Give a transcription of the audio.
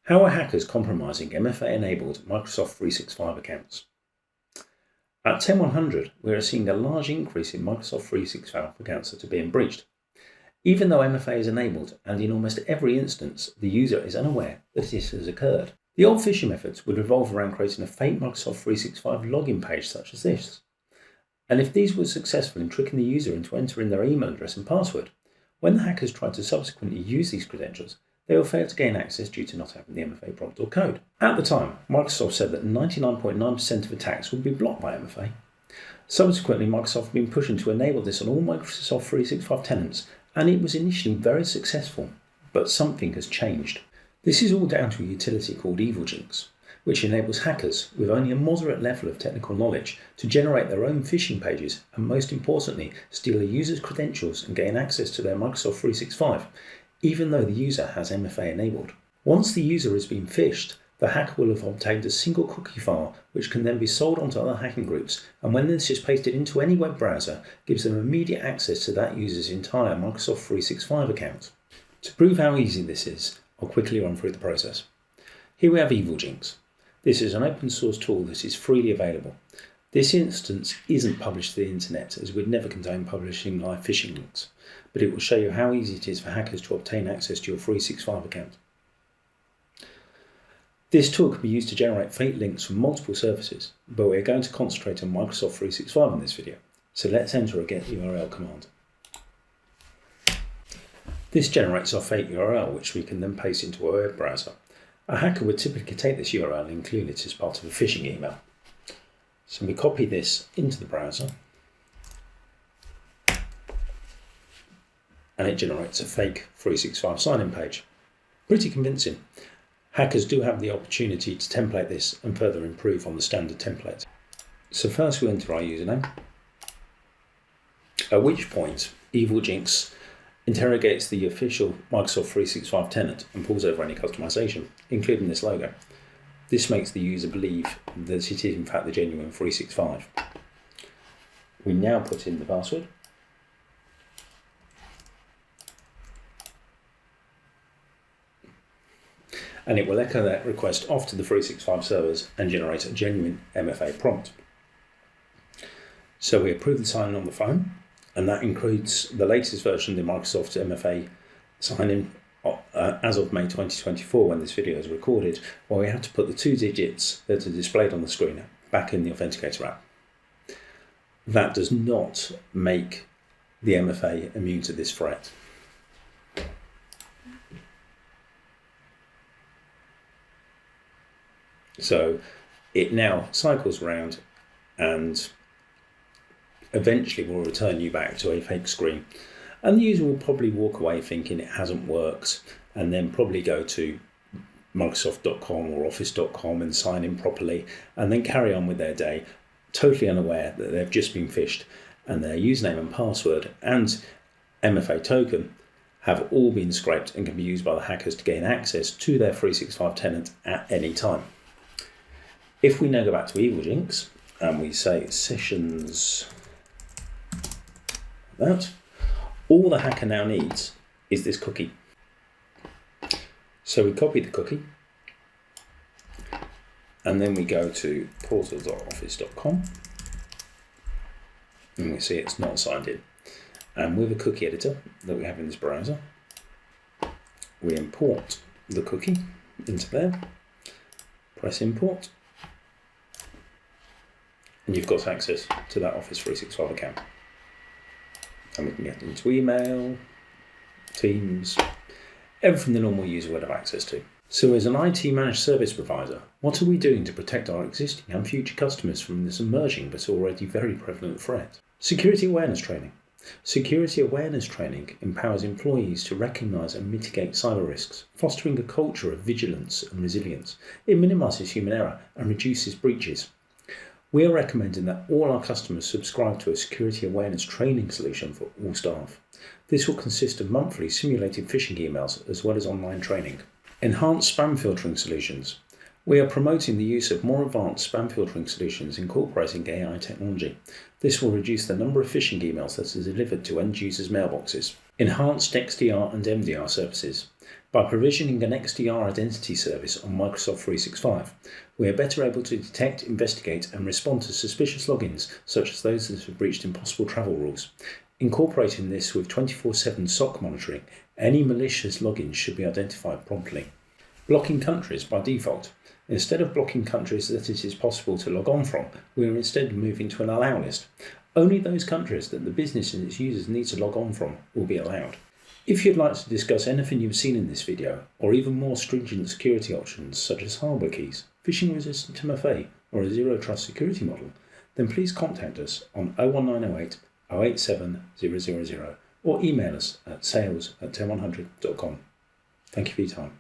How are hackers compromising MFA-enabled Microsoft 365 accounts? At 10.100, we are seeing a large increase in Microsoft 365 accounts that are being breached. Even though MFA is enabled, and in almost every instance, the user is unaware that this has occurred. The old phishing methods would revolve around creating a fake Microsoft 365 login page such as this. And if these were successful in tricking the user into entering their email address and password, when the hackers tried to subsequently use these credentials, they will fail to gain access due to not having the MFA prompt or code. At the time, Microsoft said that 99.9% of attacks would be blocked by MFA. Subsequently, Microsoft have been pushing to enable this on all Microsoft 365 tenants, and it was initially very successful, but something has changed. This is all down to a utility called EvilGinx, which enables hackers with only a moderate level of technical knowledge to generate their own phishing pages and, most importantly, steal a user's credentials and gain access to their Microsoft 365, even though the user has MFA enabled. Once the user has been phished, the hacker will have obtained a single cookie file which can then be sold onto other hacking groups, and when this is pasted into any web browser, gives them immediate access to that user's entire Microsoft 365 account. To prove how easy this is, I'll quickly run through the process. Here we have EvilGinx. This is an open source tool that is freely available. This instance isn't published to the internet, as we'd never condone publishing live phishing links, but it will show you how easy it is for hackers to obtain access to your 365 account. This tool can be used to generate fake links from multiple services, but we're going to concentrate on Microsoft 365 in this video, so let's enter a get URL command. This generates our fake URL, which we can then paste into a web browser. A hacker would typically take this URL and include it as part of a phishing email. So we copy this into the browser, and it generates a fake 365 sign-in page. Pretty convincing. Hackers do have the opportunity to template this and further improve on the standard template. So first we enter our username, at which point EvilGinx interrogates the official Microsoft 365 tenant and pulls over any customization, including this logo. This makes the user believe that it is in fact the genuine 365. We now put in the password. And it will echo that request off to the 365 servers and generate a genuine MFA prompt. So we approve the sign-in on the phone, and that includes the latest version of the Microsoft MFA sign-in as of May 2024 when this video is recorded, where we have to put the 2 digits that are displayed on the screen back in the Authenticator app. That does not make the MFA immune to this threat. So it now cycles around and eventually will return you back to a fake screen. And the user will probably walk away thinking it hasn't worked, and then probably go to Microsoft.com or Office.com and sign in properly, and then carry on with their day, totally unaware that they've just been phished and their username and password and MFA token have all been scraped and can be used by the hackers to gain access to their 365 tenant at any time. If we now go back to EvilGinx and we say sessions, that, all the hacker now needs is this cookie. So we copy the cookie, and then we go to portal.office.com, and we see it's not signed in. And with a cookie editor that we have in this browser, we import the cookie into there, press import, and you've got access to that Office 365 account. And we can get into email, Teams, everything the normal user would have access to. So as an IT managed service provider, what are we doing to protect our existing and future customers from this emerging but already very prevalent threat? Security awareness training. Security awareness training empowers employees to recognise and mitigate cyber risks, fostering a culture of vigilance and resilience. It minimises human error and reduces breaches. We are recommending that all our customers subscribe to a security awareness training solution for all staff. This will consist of monthly simulated phishing emails as well as online training. Enhanced spam filtering solutions. We are promoting the use of more advanced spam filtering solutions incorporating AI technology. This will reduce the number of phishing emails that are delivered to end users' mailboxes. Enhanced XDR and MDR services. By provisioning an XDR identity service on Microsoft 365, we are better able to detect, investigate, and respond to suspicious logins, such as those that have breached impossible travel rules. Incorporating this with 24/7 SOC monitoring, any malicious logins should be identified promptly. Blocking countries by default. Instead of blocking countries that it is possible to log on from, we are instead moving to an allow list. Only those countries that the business and its users need to log on from will be allowed. If you'd like to discuss anything you've seen in this video, or even more stringent security options such as hardware keys, phishing-resistant MFA, or a zero-trust security model, then please contact us on 01908 087 000 or email us at sales@10100.com. Thank you for your time.